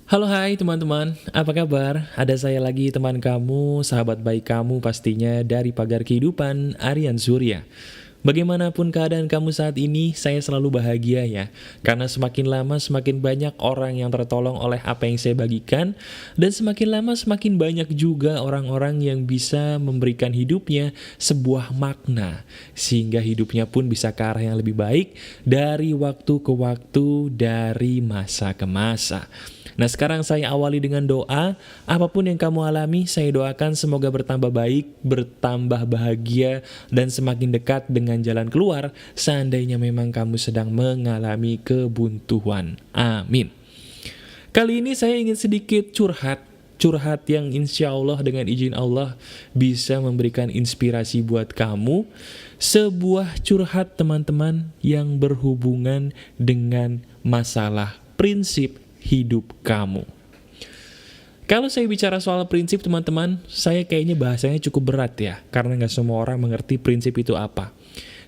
Halo hai teman-teman, apa kabar? Ada saya lagi teman kamu, sahabat baik kamu pastinya dari Pagar Kehidupan, Aryan Surya. Bagaimanapun keadaan kamu saat ini, saya selalu bahagia ya. Karena semakin lama semakin banyak orang yang tertolong oleh apa yang saya bagikan. Dan semakin lama semakin banyak juga orang-orang yang bisa memberikan hidupnya sebuah makna. Sehingga hidupnya pun bisa ke arah yang lebih baik dari waktu ke waktu, dari masa ke masa. Nah sekarang saya awali dengan doa, apapun yang kamu alami saya doakan semoga bertambah baik, bertambah bahagia, dan semakin dekat dengan jalan keluar seandainya memang kamu sedang mengalami kebuntuan. Amin. Kali ini saya ingin sedikit curhat yang insya Allah dengan izin Allah bisa memberikan inspirasi buat kamu. Sebuah curhat teman-teman yang berhubungan dengan masalah prinsip hidup kamu. Kalau saya bicara soal prinsip teman-teman, saya kayaknya bahasanya cukup berat ya, karena nggak semua orang mengerti prinsip itu apa.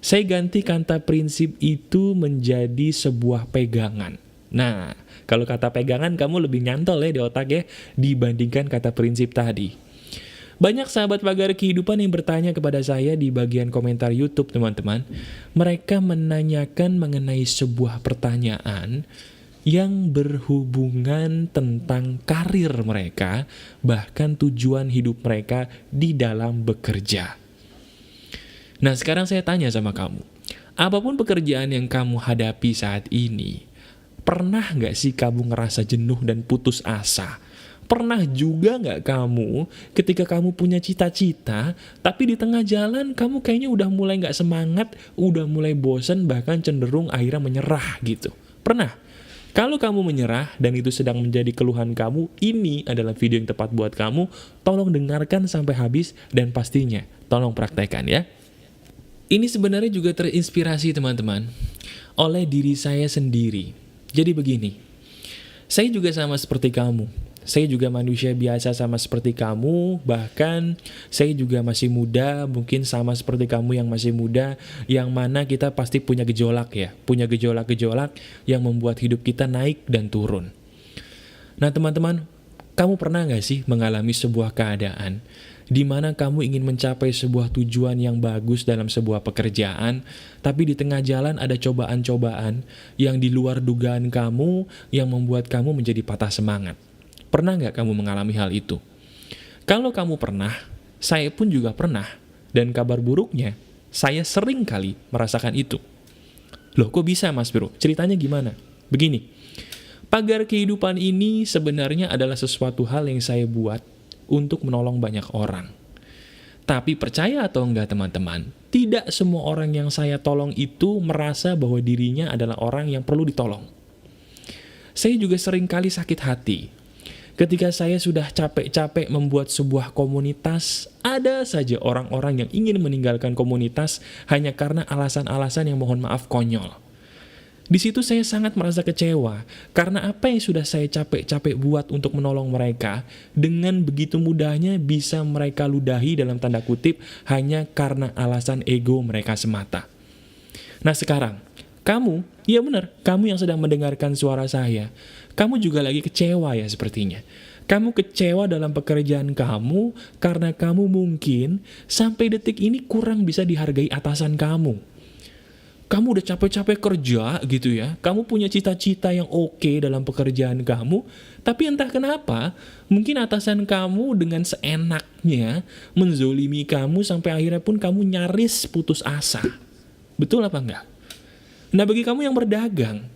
Saya ganti kata prinsip itu menjadi sebuah pegangan. Nah, kalau kata pegangan kamu lebih nyantol ya di otak ya, dibandingkan kata prinsip tadi. Banyak sahabat Pagar Kehidupan yang bertanya kepada saya di bagian komentar YouTube teman-teman. Mereka menanyakan mengenai sebuah pertanyaan yang berhubungan tentang karir mereka, bahkan tujuan hidup mereka di dalam bekerja. Nah sekarang saya tanya sama kamu, apapun pekerjaan yang kamu hadapi saat ini, pernah nggak sih kamu ngerasa jenuh dan putus asa? Pernah juga nggak kamu ketika kamu punya cita-cita, tapi di tengah jalan kamu kayaknya udah mulai nggak semangat, udah mulai bosen, bahkan cenderung akhirnya menyerah gitu? Pernah? Kalau kamu menyerah dan itu sedang menjadi keluhan kamu, ini adalah video yang tepat buat kamu. Tolong dengarkan sampai habis dan pastinya tolong praktekkan ya. Ini sebenarnya juga terinspirasi teman-teman oleh diri saya sendiri. Jadi begini, saya juga sama seperti kamu. Saya juga manusia biasa sama seperti kamu, bahkan saya juga masih muda, mungkin sama seperti kamu yang masih muda, yang mana kita pasti punya gejolak ya, punya gejolak-gejolak yang membuat hidup kita naik dan turun. Nah teman-teman, kamu pernah nggak sih mengalami sebuah keadaan di mana kamu ingin mencapai sebuah tujuan yang bagus dalam sebuah pekerjaan, tapi di tengah jalan ada cobaan-cobaan yang di luar dugaan kamu, yang membuat kamu menjadi patah semangat? Pernah nggak kamu mengalami hal itu? Kalau kamu pernah, saya pun juga pernah. Dan kabar buruknya, saya sering kali merasakan itu. Loh kok bisa mas bro? Ceritanya gimana? Begini, Pagar Kehidupan ini sebenarnya adalah sesuatu hal yang saya buat untuk menolong banyak orang. Tapi percaya atau enggak teman-teman, tidak semua orang yang saya tolong itu merasa bahwa dirinya adalah orang yang perlu ditolong. Saya juga sering kali sakit hati. Ketika saya sudah capek-capek membuat sebuah komunitas, ada saja orang-orang yang ingin meninggalkan komunitas hanya karena alasan-alasan yang mohon maaf konyol. Di situ saya sangat merasa kecewa, karena apa yang sudah saya capek-capek buat untuk menolong mereka, dengan begitu mudahnya bisa mereka ludahi dalam tanda kutip hanya karena alasan ego mereka semata. Nah sekarang, kamu, iya benar, kamu yang sedang mendengarkan suara saya, kamu juga lagi kecewa ya sepertinya. Kamu kecewa dalam pekerjaan kamu karena kamu mungkin sampai detik ini kurang bisa dihargai atasan kamu. Kamu udah capek-capek kerja gitu ya, kamu punya cita-cita yang oke dalam pekerjaan kamu, tapi entah kenapa, mungkin atasan kamu dengan seenaknya menzolimi kamu sampai akhirnya pun kamu nyaris putus asa. Betul apa enggak? Nah bagi kamu yang berdagang,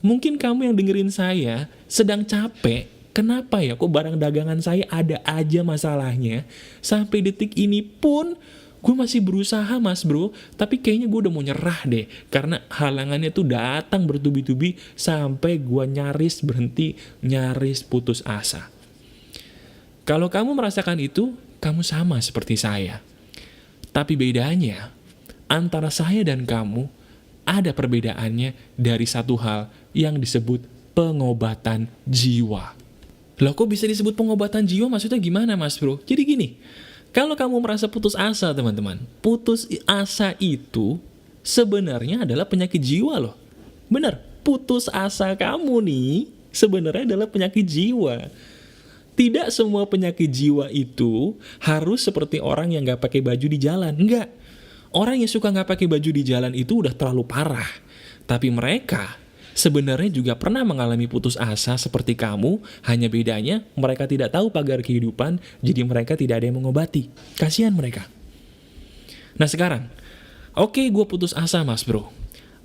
mungkin kamu yang dengerin saya sedang capek, kenapa ya kok barang dagangan saya ada aja masalahnya, sampai detik ini pun gue masih berusaha mas bro, tapi kayaknya gue udah mau nyerah deh, karena halangannya tuh datang bertubi-tubi sampai gue nyaris berhenti, nyaris putus asa. Kalau kamu merasakan itu, kamu sama seperti saya. Tapi bedanya, antara saya dan kamu, ada perbedaannya dari satu hal yang disebut pengobatan jiwa. Loh kok bisa disebut pengobatan jiwa, maksudnya gimana mas bro? Jadi gini, kalau kamu merasa putus asa teman-teman, putus asa itu sebenarnya adalah penyakit jiwa loh. Bener, putus asa kamu nih sebenarnya adalah penyakit jiwa. Tidak semua penyakit jiwa itu harus seperti orang yang gak pakai baju di jalan. Enggak. Orang yang suka gak pakai baju di jalan itu udah terlalu parah. Tapi mereka sebenarnya juga pernah mengalami putus asa seperti kamu, hanya bedanya mereka tidak tahu pagar kehidupan, jadi mereka tidak ada yang mengobati. Kasihan mereka. Nah sekarang, oke, gue putus asa mas bro.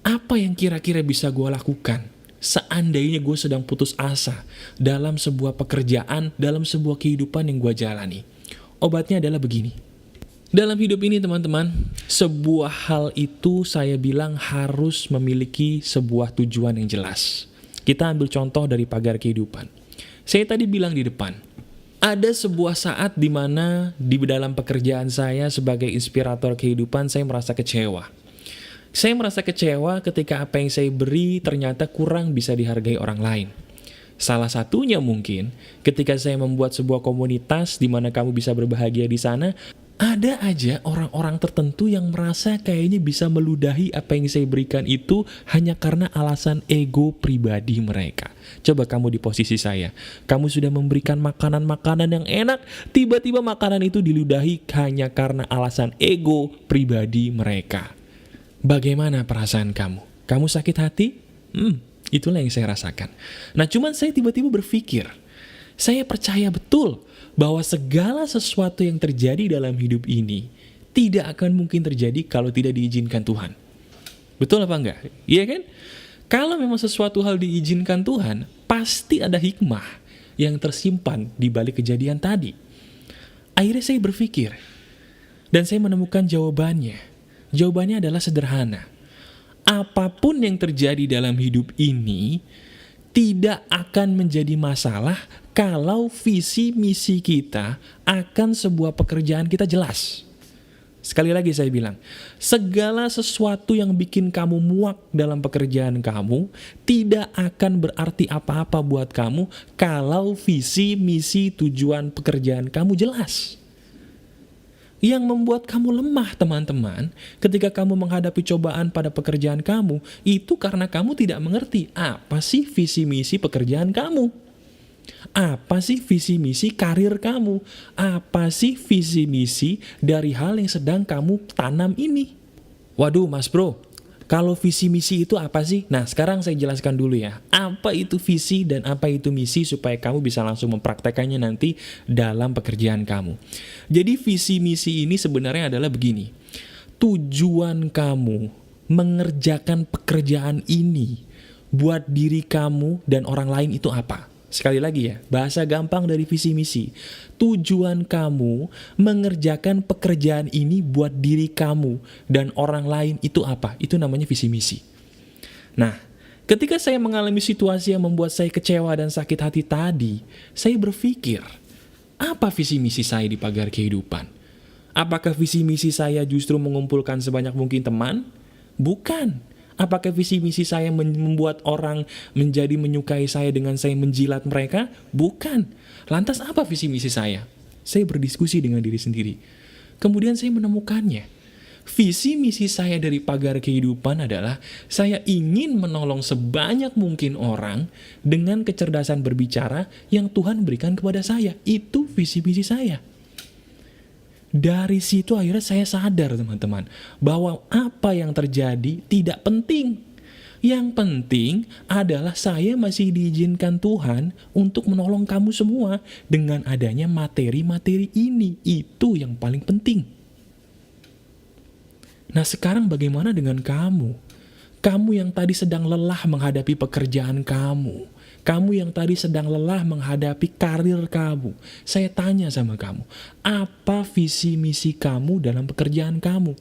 Apa yang kira-kira bisa gue lakukan seandainya gue sedang putus asa dalam sebuah pekerjaan, dalam sebuah kehidupan yang gue jalani? Obatnya adalah begini. Dalam hidup ini teman-teman, sebuah hal itu saya bilang harus memiliki sebuah tujuan yang jelas. Kita ambil contoh dari pagar kehidupan. Saya tadi bilang di depan, ada sebuah saat di mana di dalam pekerjaan saya sebagai inspirator kehidupan saya merasa kecewa. Saya merasa kecewa ketika apa yang saya beri ternyata kurang bisa dihargai orang lain. Salah satunya mungkin ketika saya membuat sebuah komunitas di mana kamu bisa berbahagia di sana, ada aja orang-orang tertentu yang merasa kayaknya bisa meludahi apa yang saya berikan itu hanya karena alasan ego pribadi mereka. Coba kamu di posisi saya. Kamu sudah memberikan makanan-makanan yang enak, tiba-tiba makanan itu diludahi hanya karena alasan ego pribadi mereka. Bagaimana perasaan kamu? Kamu sakit hati? Itulah yang saya rasakan. Nah, cuman saya tiba-tiba berpikir, saya percaya betul bahwa segala sesuatu yang terjadi dalam hidup ini tidak akan mungkin terjadi kalau tidak diizinkan Tuhan. Betul apa enggak? Iya kan? Kalau memang sesuatu hal diizinkan Tuhan, pasti ada hikmah yang tersimpan di balik kejadian tadi. Akhirnya saya berpikir, dan saya menemukan jawabannya. Jawabannya adalah sederhana. Apapun yang terjadi dalam hidup ini tidak akan menjadi masalah kalau visi misi kita akan sebuah pekerjaan kita jelas. Sekali lagi saya bilang, segala sesuatu yang bikin kamu muak dalam pekerjaan kamu tidak akan berarti apa-apa buat kamu kalau visi misi tujuan pekerjaan kamu jelas. Yang membuat kamu lemah teman-teman ketika kamu menghadapi cobaan pada pekerjaan kamu itu karena kamu tidak mengerti apa sih visi misi pekerjaan kamu, apa sih visi misi karir kamu, apa sih visi misi dari hal yang sedang kamu tanam ini. Waduh mas bro, kalau visi misi itu apa sih? Nah sekarang saya jelaskan dulu ya, apa itu visi dan apa itu misi supaya kamu bisa langsung mempraktekannya nanti dalam pekerjaan kamu. Jadi visi misi ini sebenarnya adalah begini, tujuan kamu mengerjakan pekerjaan ini buat diri kamu dan orang lain itu apa? Sekali lagi ya, bahasa gampang dari visi misi. Tujuan kamu mengerjakan pekerjaan ini buat diri kamu dan orang lain itu apa? Itu namanya visi misi. Nah, ketika saya mengalami situasi yang membuat saya kecewa dan sakit hati tadi, saya berpikir, apa visi misi saya di pagar kehidupan? Apakah visi misi saya justru mengumpulkan sebanyak mungkin teman? Bukan. Apakah visi misi saya membuat orang menjadi menyukai saya dengan saya menjilat mereka? Bukan. Lantas apa visi misi saya? Saya berdiskusi dengan diri sendiri. Kemudian saya menemukannya. Visi misi saya dari pagar kehidupan adalah saya ingin menolong sebanyak mungkin orang dengan kecerdasan berbicara yang Tuhan berikan kepada saya. Itu visi misi saya. Dari situ akhirnya saya sadar teman-teman, bahwa apa yang terjadi tidak penting. Yang penting adalah saya masih diizinkan Tuhan untuk menolong kamu semua dengan adanya materi-materi ini. Itu yang paling penting. Nah sekarang bagaimana dengan kamu? Kamu yang tadi sedang lelah menghadapi pekerjaan kamu. Kamu yang tadi sedang lelah menghadapi karir kamu. Saya tanya sama kamu, apa visi misi kamu dalam pekerjaan kamu?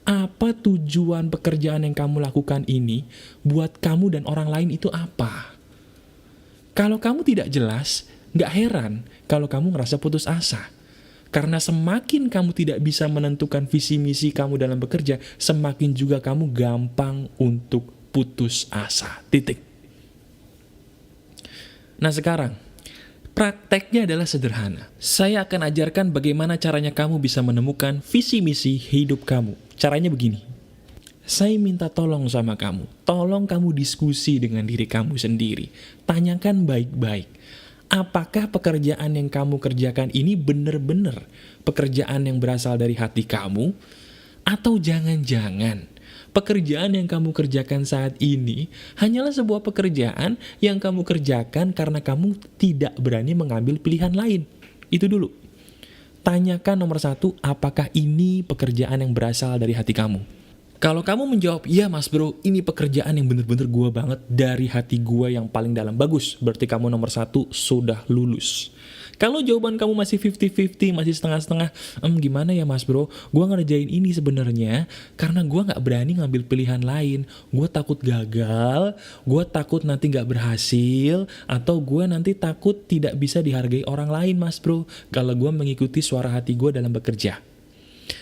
Apa tujuan pekerjaan yang kamu lakukan ini buat kamu dan orang lain itu apa? Kalau kamu tidak jelas, gak heran kalau kamu ngerasa putus asa. Karena semakin kamu tidak bisa menentukan visi misi kamu dalam bekerja, semakin juga kamu gampang untuk putus asa. Titik. Nah sekarang, prakteknya adalah sederhana. Saya akan ajarkan bagaimana caranya kamu bisa menemukan visi misi hidup kamu. Caranya begini. Saya minta tolong sama kamu. Tolong kamu diskusi dengan diri kamu sendiri. Tanyakan baik-baik. Apakah pekerjaan yang kamu kerjakan ini benar-benar pekerjaan yang berasal dari hati kamu? Atau jangan-jangan pekerjaan yang kamu kerjakan saat ini hanyalah sebuah pekerjaan yang kamu kerjakan karena kamu tidak berani mengambil pilihan lain? Itu dulu. Tanyakan nomor satu, apakah ini pekerjaan yang berasal dari hati kamu? Kalau kamu menjawab, iya mas bro, ini pekerjaan yang bener-bener gua banget dari hati gua yang paling dalam, bagus. Berarti kamu nomor satu sudah lulus. Kalau jawaban kamu masih 50-50, masih setengah-setengah, gimana ya mas bro, gua ngerjain ini sebenarnya karena gua nggak berani ngambil pilihan lain. Gua takut gagal, gua takut nanti nggak berhasil, atau gua nanti takut tidak bisa dihargai orang lain mas bro, kalau gua mengikuti suara hati gua dalam bekerja.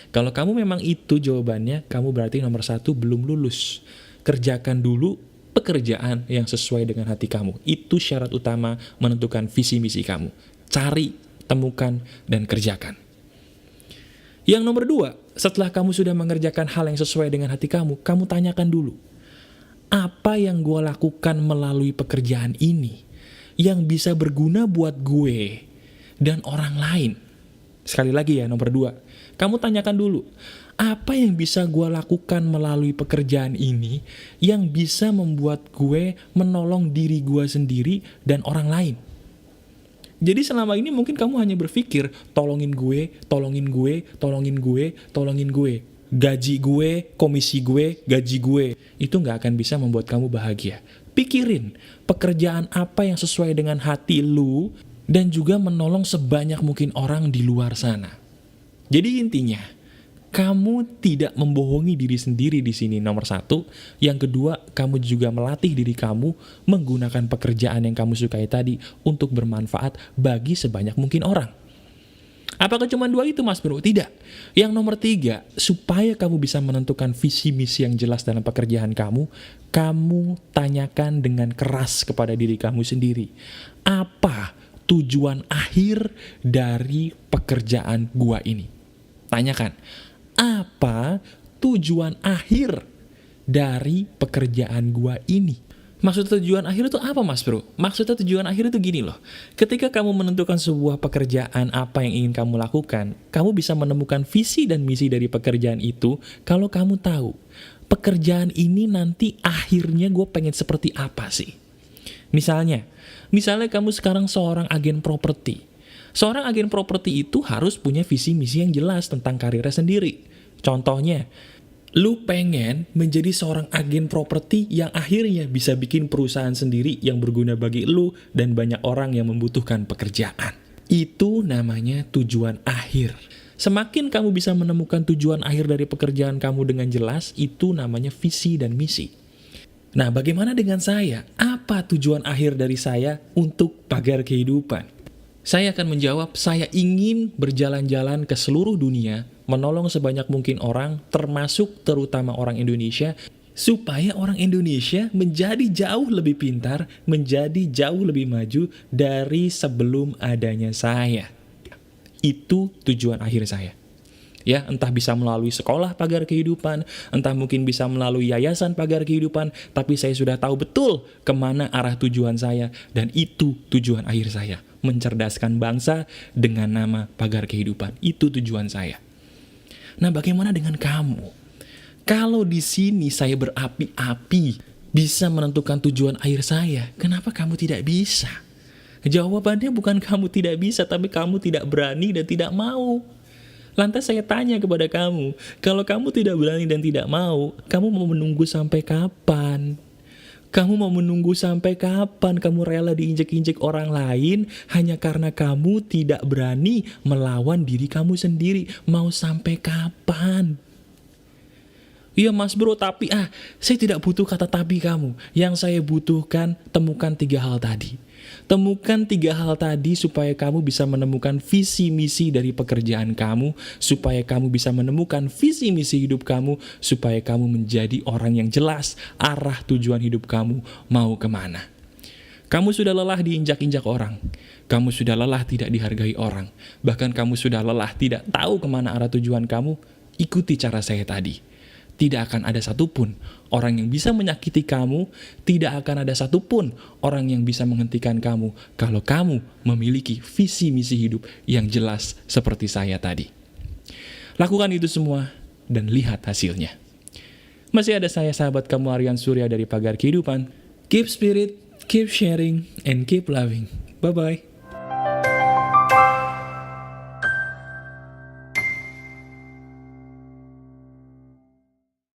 Kalau kamu memang itu jawabannya, kamu berarti nomor satu belum lulus. Kerjakan dulu pekerjaan yang sesuai dengan hati kamu. Itu syarat utama menentukan visi misi kamu. Cari, temukan, dan kerjakan. Yang nomor dua, setelah kamu sudah mengerjakan hal yang sesuai dengan hati kamu tanyakan dulu, apa yang gue lakukan melalui pekerjaan ini yang bisa berguna buat gue dan orang lain? Sekali lagi ya, nomor dua, kamu tanyakan dulu, apa yang bisa gue lakukan melalui pekerjaan ini yang bisa membuat gue menolong diri gue sendiri dan orang lain? Jadi selama ini mungkin kamu hanya berpikir, tolongin gue, tolongin gue, tolongin gue, tolongin gue. Gaji gue, komisi gue, gaji gue. Itu gak akan bisa membuat kamu bahagia. Pikirin, pekerjaan apa yang sesuai dengan hati lu dan juga menolong sebanyak mungkin orang di luar sana. Jadi intinya, kamu tidak membohongi diri sendiri di sini nomor satu. Yang kedua, kamu juga melatih diri kamu menggunakan pekerjaan yang kamu sukai tadi untuk bermanfaat bagi sebanyak mungkin orang. Apakah cuma dua itu mas bro? Tidak. Yang nomor tiga, supaya kamu bisa menentukan visi misi yang jelas dalam pekerjaan kamu, kamu tanyakan dengan keras kepada diri kamu sendiri. Apa tujuan akhir dari pekerjaan gua ini? Tanyakan, apa tujuan akhir dari pekerjaan gua ini? Maksud tujuan akhir itu apa mas bro? Maksudnya tujuan akhir itu gini loh. Ketika kamu menentukan sebuah pekerjaan apa yang ingin kamu lakukan, kamu bisa menemukan visi dan misi dari pekerjaan itu kalau kamu tahu pekerjaan ini nanti akhirnya gue pengen seperti apa sih. Misalnya kamu sekarang seorang agen properti. Seorang agen properti itu harus punya visi misi yang jelas tentang karirnya sendiri. Contohnya, lu pengen menjadi seorang agen properti yang akhirnya bisa bikin perusahaan sendiri yang berguna bagi lu dan banyak orang yang membutuhkan pekerjaan. Itu namanya tujuan akhir. Semakin kamu bisa menemukan tujuan akhir dari pekerjaan kamu dengan jelas, itu namanya visi dan misi. Nah, bagaimana dengan saya? Apa tujuan akhir dari saya untuk pagar kehidupan? Saya akan menjawab, saya ingin berjalan-jalan ke seluruh dunia, menolong sebanyak mungkin orang, termasuk terutama orang Indonesia, supaya orang Indonesia menjadi jauh lebih pintar, menjadi jauh lebih maju dari sebelum adanya saya. Itu tujuan akhir saya. Ya, entah bisa melalui sekolah pagar kehidupan, entah mungkin bisa melalui yayasan pagar kehidupan, tapi saya sudah tahu betul kemana arah tujuan saya, dan itu tujuan akhir saya. Mencerdaskan bangsa dengan nama pagar kehidupan. Itu tujuan saya. Nah, bagaimana dengan kamu? Kalau di sini saya berapi-api bisa menentukan tujuan akhir saya, kenapa kamu tidak bisa? Jawabannya bukan kamu tidak bisa, tapi kamu tidak berani dan tidak mau. Lantas saya tanya kepada kamu, kalau kamu tidak berani dan tidak mau, kamu mau menunggu sampai kapan? Kamu mau menunggu sampai kapan kamu rela diinjek-injek orang lain hanya karena kamu tidak berani melawan diri kamu sendiri? Mau sampai kapan? Iya mas bro, tapi saya tidak butuh kata tapi kamu. Yang saya butuhkan, temukan 3 hal tadi. Temukan 3 hal tadi supaya kamu bisa menemukan visi misi dari pekerjaan kamu, supaya kamu bisa menemukan visi misi hidup kamu, supaya kamu menjadi orang yang jelas arah tujuan hidup kamu mau kemana. Kamu sudah lelah diinjak-injak orang. Kamu sudah lelah tidak dihargai orang. Bahkan kamu sudah lelah tidak tahu kemana arah tujuan kamu. Ikuti cara saya tadi. tidak akan ada satupun orang yang bisa menyakiti kamu, tidak akan ada satupun orang yang bisa menghentikan kamu kalau kamu memiliki visi misi hidup yang jelas seperti saya tadi. Lakukan itu semua dan lihat hasilnya. Masih ada saya, sahabat kamu, Aryan Surya dari Pagar Kehidupan. Keep spirit, keep sharing, and keep loving. Bye-bye.